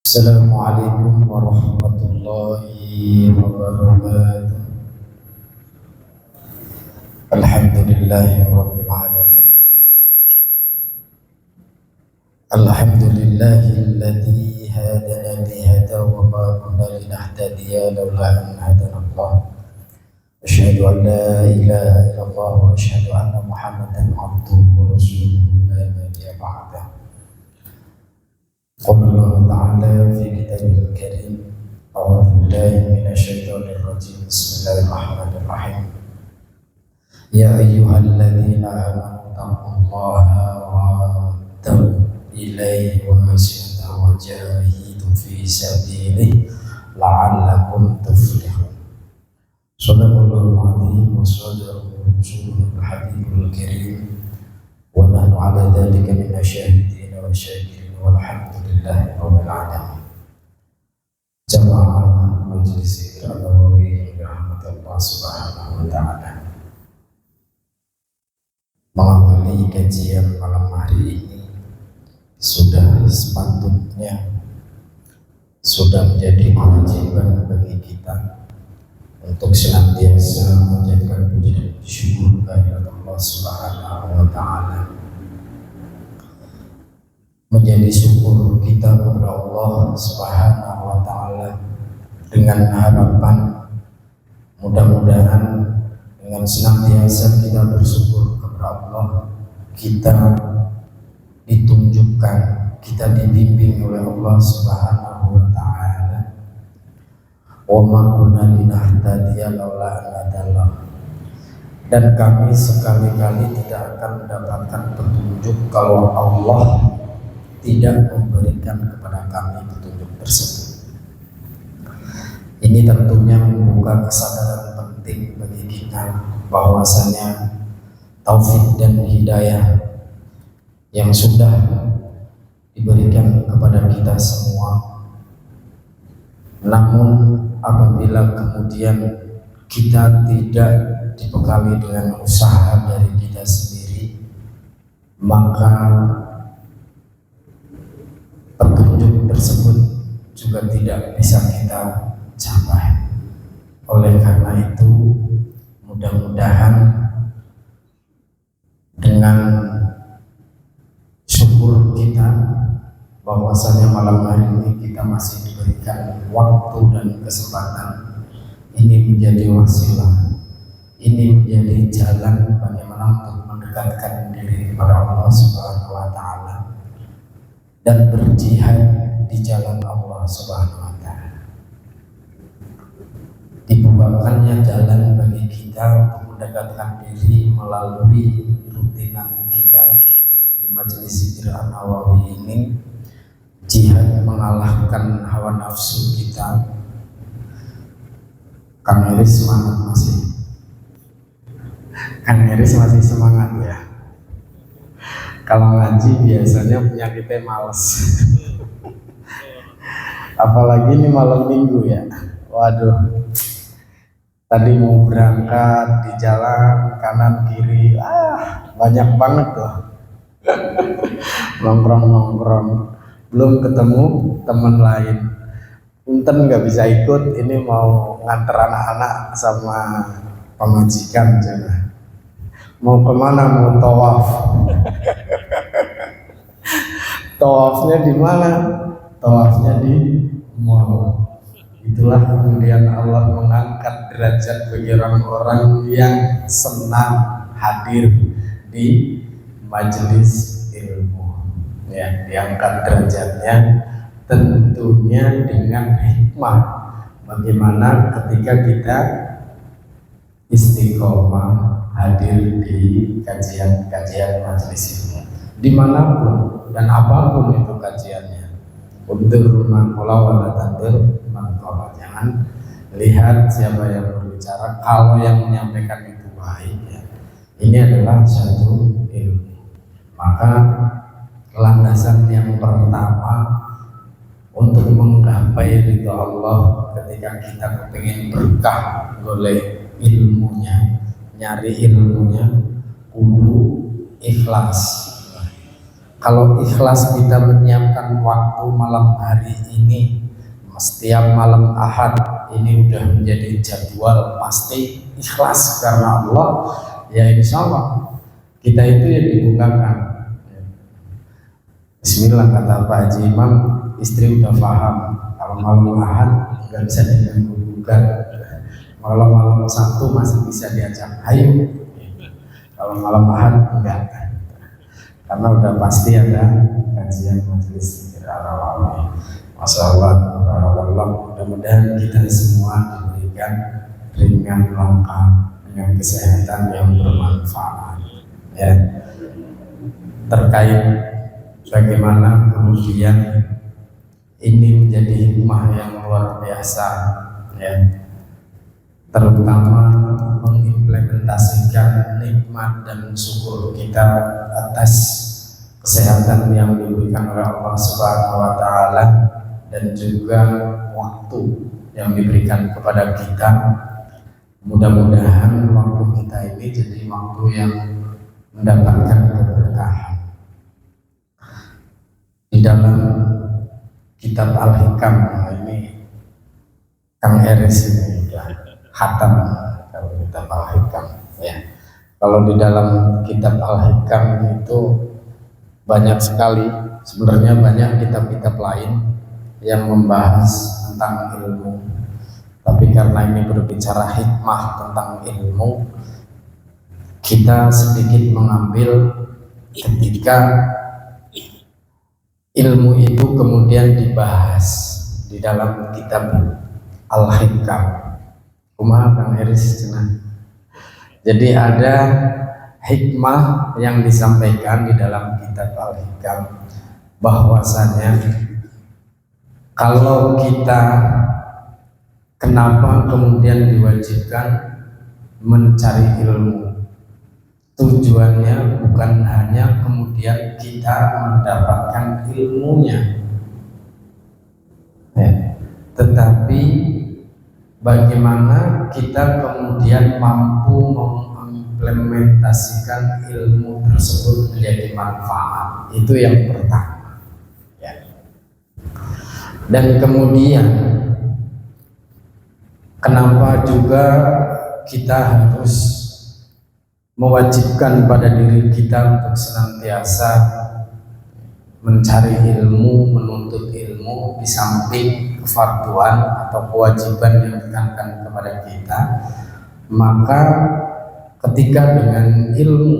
Assalamualaikum warahmatullahi wabarakatuh. Alhamdulillahirabbil alamin. Alhamdulillahilladzi hadana lihada wa ma kunna linahtadiya laula an hadana Allah. Asyhadu an la ilaha illallah wa asyhadu anna Muhammadan abduhu wa rasuluhu la nabiyya ba'dahu. قال الله تعالى في كتابه الكريم أعوذ بالله من الشيطان الرجيم بسم الله الرحمن الرحيم يا أيها الذين آمنوا اتقوا الله وابتغوا إليه وسعوا وجاهدوا في سبيله لعلكم تفلحون صدق الله العظيم وصدق رسوله الحبيب الكريم ونحن على ذلك من الشاهدين والشاكرين walhamdulillahi rabbil alamin. Jamaah Majelis Zikir An-Nawawi rahmatullah subhanahu wa ta'ala, mengawali kajian malam hari ini sudah sepatutnya, sudah menjadi kewajiban bagi kita untuk senantiasa menjadikan puji dan syukur kehadirat Allah subhanahu wa ta'ala, menjadi syukur kita kepada Allah subhanahu wa ta'ala dengan harapan mudah-mudahan dengan senantiasa kita bersyukur kepada Allah, kita ditunjukkan, kita dibimbing oleh Allah subhanahu wa ta'ala. Wa ma kunna linahtadiya laula an hadallah, dan kami sekali-kali tidak akan mendapatkan petunjuk kalau Allah tidak memberikan kepada kami petunjuk tersebut. Ini tentunya membuka kesadaran penting bagi kita bahwasanya taufik dan hidayah yang sudah diberikan kepada kita semua, namun apabila kemudian kita tidak dibekali dengan usaha dari kita sendiri, maka petunjuk tersebut juga tidak bisa kita capai. Oleh karena itu, mudah-mudahan dengan syukur kita bahwasanya malam hari ini kita masih diberikan waktu dan kesempatan, ini menjadi wasilah, ini menjadi jalan bagaimana untuk mendekatkan diri kepada Allah Subhanahu wa ta'ala dan berjihad di jalan Allah Subhanahu wa ta'ala. Dibukakannya jalan bagi kita untuk mendekatkan diri melalui rutinan kita di Majelis Zikir An-Nawawi ini, jihad mengalahkan hawa nafsu kita. Kang Eris semangat masih? Kang Eris masih semangat ya? Kalau ngaji biasanya penyakitnya males. Apalagi ini malam minggu ya. Waduh, tadi mau berangkat di jalan kanan kiri, banyak banget tuh nongkrong, belum ketemu teman lain. Punten nggak bisa ikut, ini mau nganter anak-anak sama pemajikan juga. Mau kemana? Mau tawaf. Tawafnya di mana? Tawafnya di mall. Itulah kemudian Allah mengangkat derajat bagi orang-orang yang senang hadir di majelis ilmu. Ya, diangkat derajatnya tentunya dengan hikmah. Bagaimana ketika kita istiqomah hadir di kajian-kajian majelis ilmu dimanapun dan apapun itu kajiannya. Undur mangkola wala tandur mangkola, jangan lihat siapa yang berbicara, kalau yang menyampaikan itu baik ya, ini adalah satu ilmu. Maka landasan yang pertama untuk menggapai ridho Allah ketika kita kepingin berkah golek ilmunya, nyari ilmunya, kudu ikhlas. Kalau ikhlas kita menyiapkan waktu malam hari ini, setiap malam Ahad ini udah menjadi jadwal pasti ikhlas karena Allah, ya insya Allah kita itu yang dibukakan. Bismillah kata Pak Haji Imam, istri udah paham kalau malam Ahad nggak bisa diganggu-gugat, malam-malam Sabtu masih bisa diajak ayo, kalau malam Ahad enggak, karena udah pasti ada kajian majelis zikir Ar-Rawawi. Masya Allah, mudah-mudahan kita semua diberikan ringan langkah dengan kesehatan yang bermanfaat. Ya, terkait bagaimana kemudian ini menjadi hikmah yang luar biasa, ya, terutama mengimplementasikan nikmat dan syukur kita atas kesehatan yang diberikan oleh Allah Subhanahu wa Ta'ala, dan juga waktu yang diberikan kepada kita. Mudah-mudahan waktu kita ini jadi waktu yang mendapatkan keberkahan. Di dalam kitab Al-Hikam, ini Kang Eris ini sudah khatam kalau kitab Al-Hikam, ya. Kalau di dalam kitab Al-Hikam itu banyak sekali, sebenarnya banyak kitab-kitab lain yang membahas tentang ilmu, tapi karena ini berbicara hikmah tentang ilmu, kita sedikit mengambil ketika ilmu itu kemudian dibahas di dalam kitab Al-Hikam. Kumaha Kang Eris cenah. Jadi ada hikmah yang disampaikan di dalam kitab Al-Hikam, bahwasanya kalau kita kenapa kemudian diwajibkan mencari ilmu, tujuannya bukan hanya kemudian kita mendapatkan ilmunya, ya, tetapi bagaimana kita kemudian mampu mengimplementasikan ilmu tersebut menjadi manfaat. Itu yang pertama. Dan kemudian kenapa juga kita harus mewajibkan pada diri kita untuk senantiasa mencari ilmu, menuntut ilmu, di samping kefarduan atau kewajiban yang ditekankan kepada kita. Maka ketika dengan ilmu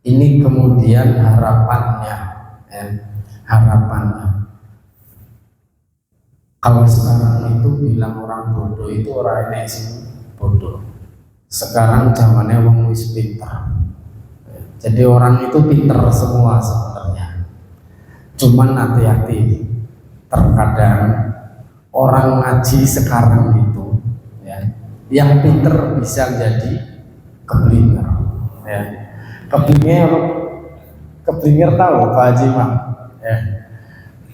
ini kemudian harapannya, kalau sekarang itu bilang orang bodoh itu orang ini bodoh. Sekarang zamannya wong wis pinter. Jadi orang itu pinter semua sebenarnya. Cuman hati-hati, terkadang orang ngaji sekarang itu, ya, yang pinter bisa jadi keblinger. Ya. Keblinger tahu Pak Haji Imam. Ya.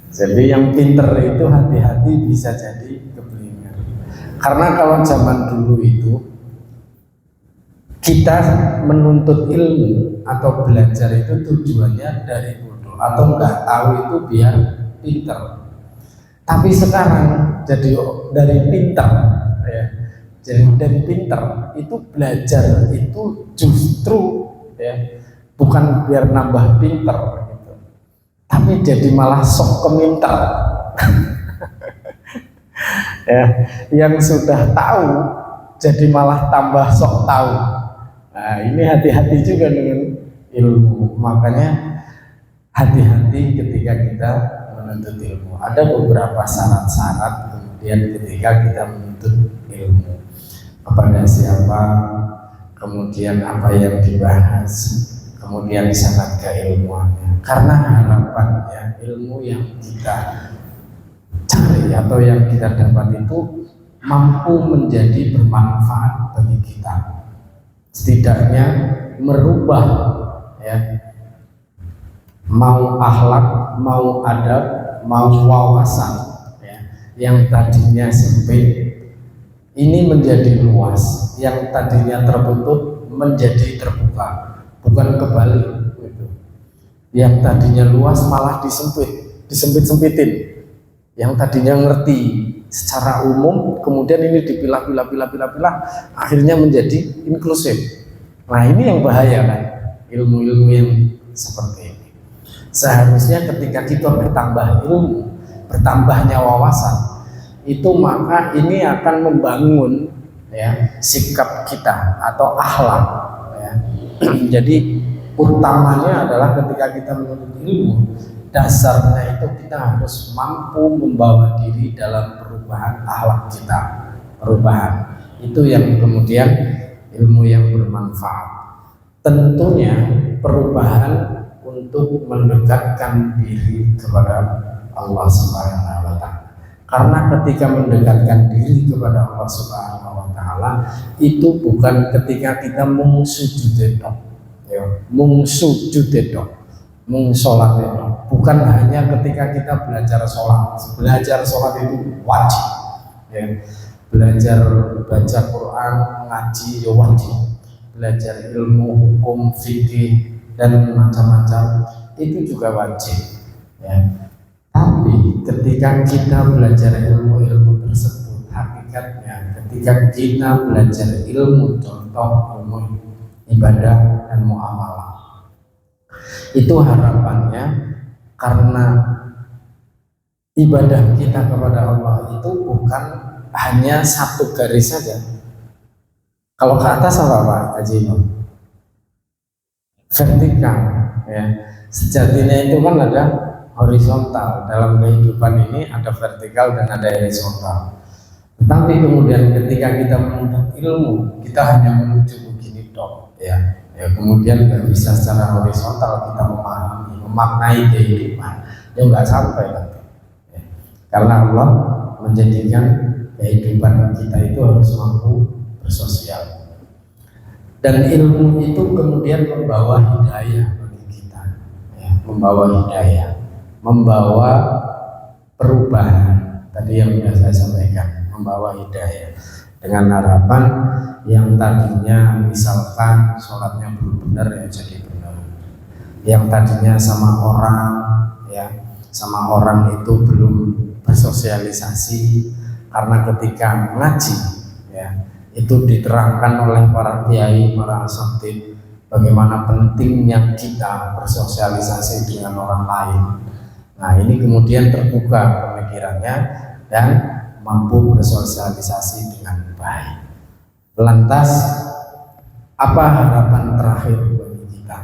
Jadi yang pinter itu hati-hati bisa jadi keblinger. Karena kalau zaman dulu itu kita menuntut ilmu atau belajar itu tujuannya dari bodoh atau nggak tahu itu biar pinter. Tapi sekarang jadi dari pinter, ya. Jadi dari pinter itu belajar itu justru, ya, bukan biar nambah pinter. Tapi jadi malah sok keminter. Ya, yang sudah tahu jadi malah tambah sok tahu. Nah, ini hati-hati juga dengan ilmu. Makanya hati-hati ketika kita menuntut ilmu. Ada beberapa syarat-syarat kemudian ketika kita menuntut ilmu. Kepada siapa, kemudian apa yang dibahas, kemudian syarat keilmuannya. Karena harapannya ilmu yang kita cari atau yang kita dapat itu mampu menjadi bermanfaat bagi kita, setidaknya merubah, ya, mau akhlak, mau adab, mau wawasan, ya, yang tadinya sempit ini menjadi luas, yang tadinya tertutup menjadi terbuka, bukan kebalik gitu. Yang tadinya luas malah disempit-sempitin. Yang tadinya ngerti secara umum, kemudian ini dipilah-pilah, akhirnya menjadi inklusif. Nah ini yang bahaya kan, ilmu-ilmu yang seperti ini. Seharusnya ketika kita bertambah ilmu, bertambahnya wawasan, itu maka ini akan membangun ya sikap kita atau akhlak ya. Jadi utamanya adalah ketika kita menuntut ilmu, dasarnya itu kita harus mampu membawa diri dalam perubahan akhlak kita. Perubahan itu yang kemudian ilmu yang bermanfaat. Tentunya perubahan untuk mendekatkan diri kepada Allah Subhanahu wa Ta'ala. Karena ketika mendekatkan diri kepada Allah Subhanahu wa Ta'ala itu bukan ketika kita mungsujud ya, mungsujud mung sholat itu bukan hanya ketika kita belajar sholat. Belajar sholat itu wajib ya. Belajar baca Quran, ngaji ya wajib. Belajar ilmu hukum, fikih dan macam-macam itu juga wajib ya. Tapi ketika kita belajar ilmu-ilmu tersebut, hakikatnya ketika kita belajar ilmu, contoh ilmu ibadah dan muamalah, itu harapannya karena ibadah kita kepada Allah itu bukan hanya satu garis saja. Kalau ke atas apa Pak Haji Imam? Vertikal ya. Sejatinya itu kan ada horizontal. Dalam kehidupan ini ada vertikal dan ada horizontal. Tetapi kemudian ketika kita menuntut ilmu, kita hanya menuju begini dong ya. Ya, kemudian nggak bisa secara horizontal kita memahami, memaknai kehidupan, ya nggak sampai nanti. Ya. Karena Allah menjadikan kehidupan kita itu harus mampu bersosial. Dan ilmu itu kemudian membawa hidayah bagi kita, ya, membawa hidayah, membawa perubahan. Tadi yang sudah saya sampaikan, membawa hidayah. Dengan harapan yang tadinya misalkan sholatnya belum benar ya jadi benar, yang tadinya sama orang itu belum bersosialisasi, karena ketika ngaji ya itu diterangkan oleh para kiai, para asatidz bagaimana pentingnya kita bersosialisasi dengan orang lain. Nah ini kemudian terbuka pemikirannya dan mampu bersosialisasi dengan baik. Lantas apa harapan terakhir bagi kita?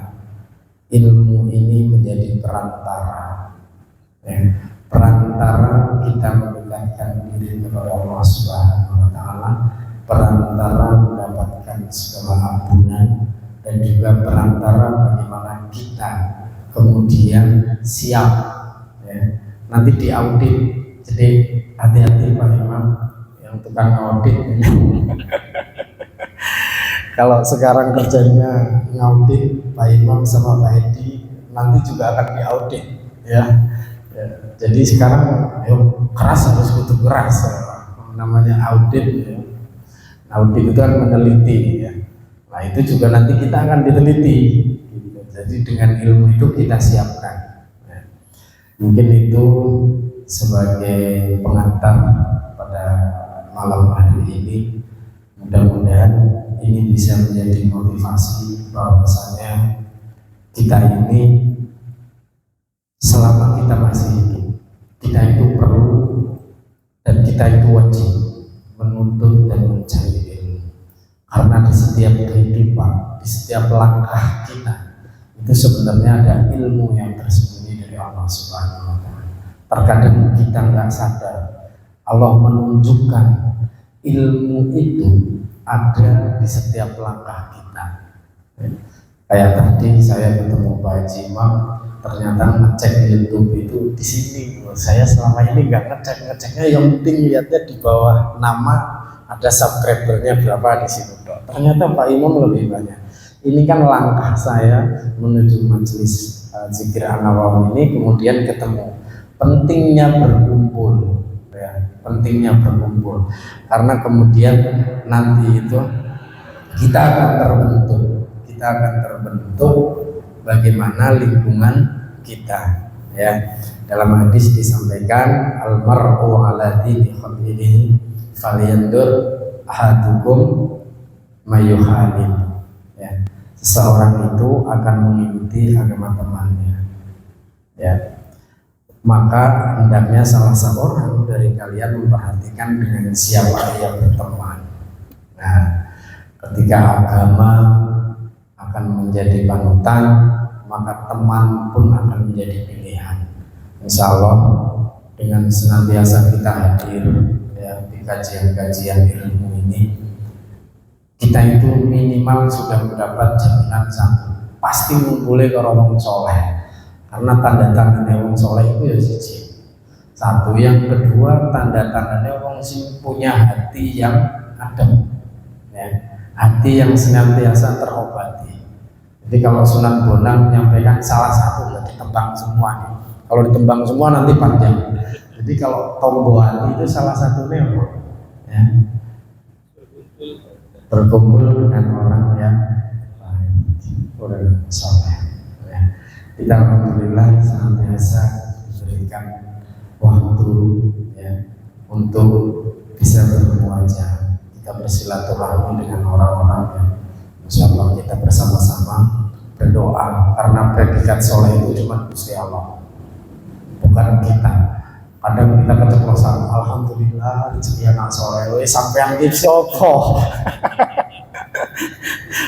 Ilmu ini menjadi perantara ya, perantara kita mendekatkan diri kepada Allah Subhanahu wa Ta'ala, perantara mendapatkan segala ampunan, dan juga perantara bagaimana kita kemudian siap ya, nanti diaudit. Jadi hati-hati Pak Imam yang tukang audit. Kalau sekarang kerjanya ngaudit Pak Imam sama Pak Edi, nanti juga akan diaudit ya. Jadi sekarang keras harus kudu keras ya. Namanya audit ya. Audit itu kan meneliti ya. Nah itu juga nanti kita akan diteliti gitu. Jadi dengan ilmu itu kita siapkan ya. Mungkin itu sebagai pengantar pada malam hari ini. Mudah-mudahan ini bisa menjadi motivasi bahwasanya kita ini selama kita masih hidup, kita itu perlu dan kita itu wajib menuntut dan mencari ilmu. Karena di setiap kehidupan, di setiap langkah kita itu sebenarnya ada ilmu yang tersembunyi dari Allah Subhanahu wa Ta'ala. Terkadang kita nggak sadar Allah menunjukkan ilmu itu ada di setiap langkah kita. Kayak tadi saya ketemu Pak Haji Imam, ternyata ngecek di YouTube itu di sini. Saya selama ini nggak ngeceknya, yang penting lihatnya di bawah nama ada subscribernya berapa di situ. Ternyata Pak Imam lebih banyak. Ini kan langkah saya menuju majelis zikir An-Nawawi ini, kemudian ketemu. Pentingnya berkumpul ya, pentingnya berkumpul karena kemudian nanti itu kita akan terbentuk bagaimana lingkungan kita. Ya, dalam hadis disampaikan almar'u ala dini khalilihi falyandur ahadukum mayuhalil. Ya, seseorang itu akan mengikuti agama temannya. Ya, maka hendaknya salah seorang dari kalian memperhatikan dengan siapa yang berteman. Nah, ketika agama akan menjadi panutan, maka teman pun akan menjadi pilihan. Insya Allah dengan senantiasa kita hadir ya, di kajian-kajian ilmu ini, kita itu minimal sudah mendapat jaminan satu, pasti ngumpulin ke orang soleh. Karena tanda-tandanya orang soleh itu ya siji. Satu, yang kedua tanda-tandanya orang sing punya hati yang adem, ya, hati yang senantiasa terobati. Jadi kalau Sunan Bonang menyampaikan salah satu, nggak ditembang semua nih. Kalau ditembang semua nanti panjang. Jadi kalau tombo hati itu salah satunya, ya, berkumpul dengan orang yang baik, orang soleh. Ya. Kita alhamdulillah senantiasa diberikan waktu ya, untuk bisa bertemu aja. Kita bersilaturahmi dengan orang-orang yang insya Allah kita bersama-sama berdoa, karena predikat soleh itu cuma Gusti Allah, bukan kita. Kadang kita keceplosan, alhamdulillah rezeki anak soleh, sampean ki sapa?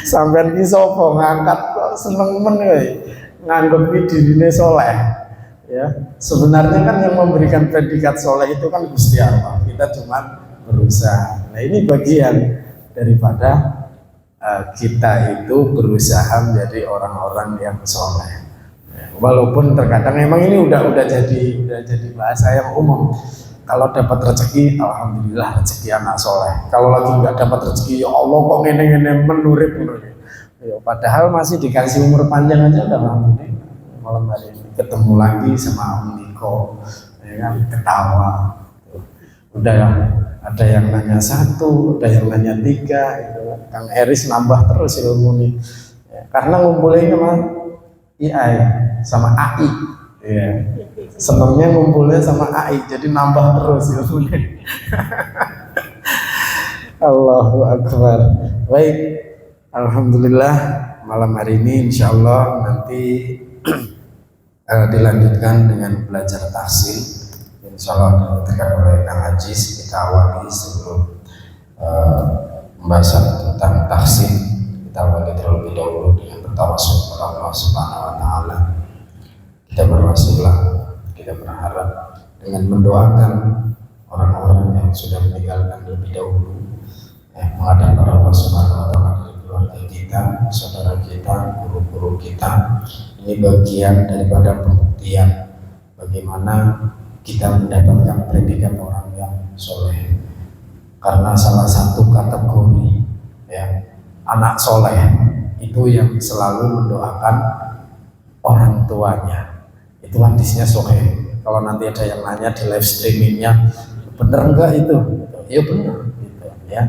Sampean ki sapa ngangkat kok seneng men nganggep dirine soleh. Ya, sebenarnya kan yang memberikan predikat soleh itu kan Gusti Allah. Kita cuma berusaha. Nah, ini bagian daripada kita itu berusaha menjadi orang-orang yang soleh. Walaupun terkadang memang ini udah jadi bahasa yang umum. Kalau dapat rezeki, alhamdulillah rezeki anak soleh. Kalau lagi nggak dapat rezeki, ya Allah kok ngene-ngene menurip. Ya, padahal masih dikasih umur panjang aja udah alhamdulillah. Malam hari ini ketemu lagi sama Om Niko, ya kan, ketawa. Udah ada yang nanya 1, ada yang nanya 3, gitu. Kang Eris nambah terus ilmu nih, ya, karena ngumpulin sama AI sama AI, ya. Senangnya ngumpulnya sama AI, jadi nambah terus ilmunya. Allahu Akbar. Baik, alhamdulillah malam hari ini insya Allah nanti dilanjutkan dengan belajar tahsin. Insya Allah dilanjutkan oleh Kang Ajis. Kita awali sebelum pembahasan tentang tahsin, kita awali terlebih dahulu dengan bertawassul kepada Allah Subhanahu Wa Taala. Kita berwasilah, kita berharap dengan mendoakan orang-orang yang sudah meninggalkan lebih dahulu, menghadap Allah Subhanahu Wa Taala dari keluarga kita, saudara kita, guru-guru kita. Ini bagian daripada pembuktian bagaimana kita mendapatkan predikat orang yang soleh. Karena salah satu kategori ya, anak soleh itu yang selalu mendoakan orang tuanya. Itu hadisnya soleh. Kalau nanti ada yang nanya di live streamingnya, bener enggak itu? Ya benar, gitu, ya.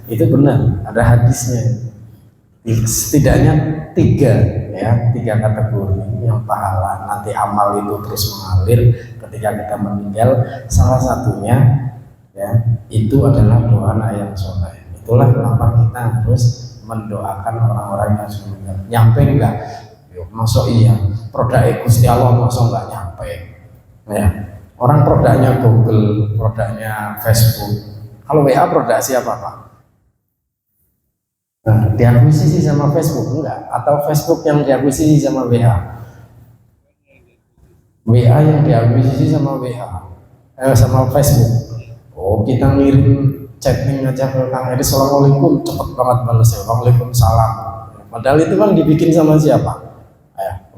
Itu benar. Ada hadisnya. Setidaknya 3 kategori yang pahala nanti amal itu terus mengalir ketika kita meninggal. Salah satunya ya itu adalah doa anak yang soleh. Itulah kenapa kita harus mendoakan orang-orang yang sudah meninggal. Nyampe enggak? Yuk, masuk iya. Produk Gusti Allah masuk enggak nyampe? Ya, orang produknya Google, produknya Facebook. Kalau WA produk siapa Pak? Nah, diakuisisi sama Facebook enggak? Atau Facebook yang diakuisisi sama WA? WA yang diakuisisi sama WA, sama Facebook. Oh, kita ngirim chatting aja ke Kang Edi, assalamualaikum, cepet banget balasnya, waalaikumsalam. Padahal itu kan dibikin sama siapa?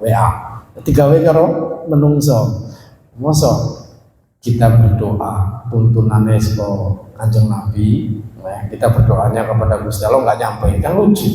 WA. 3W karo menungso. Mosok kita berdoa tuntunannya seko Kanjeng Nabi. Kita berdoanya kepada Gusti Allah nggak nyampe, kan lucu.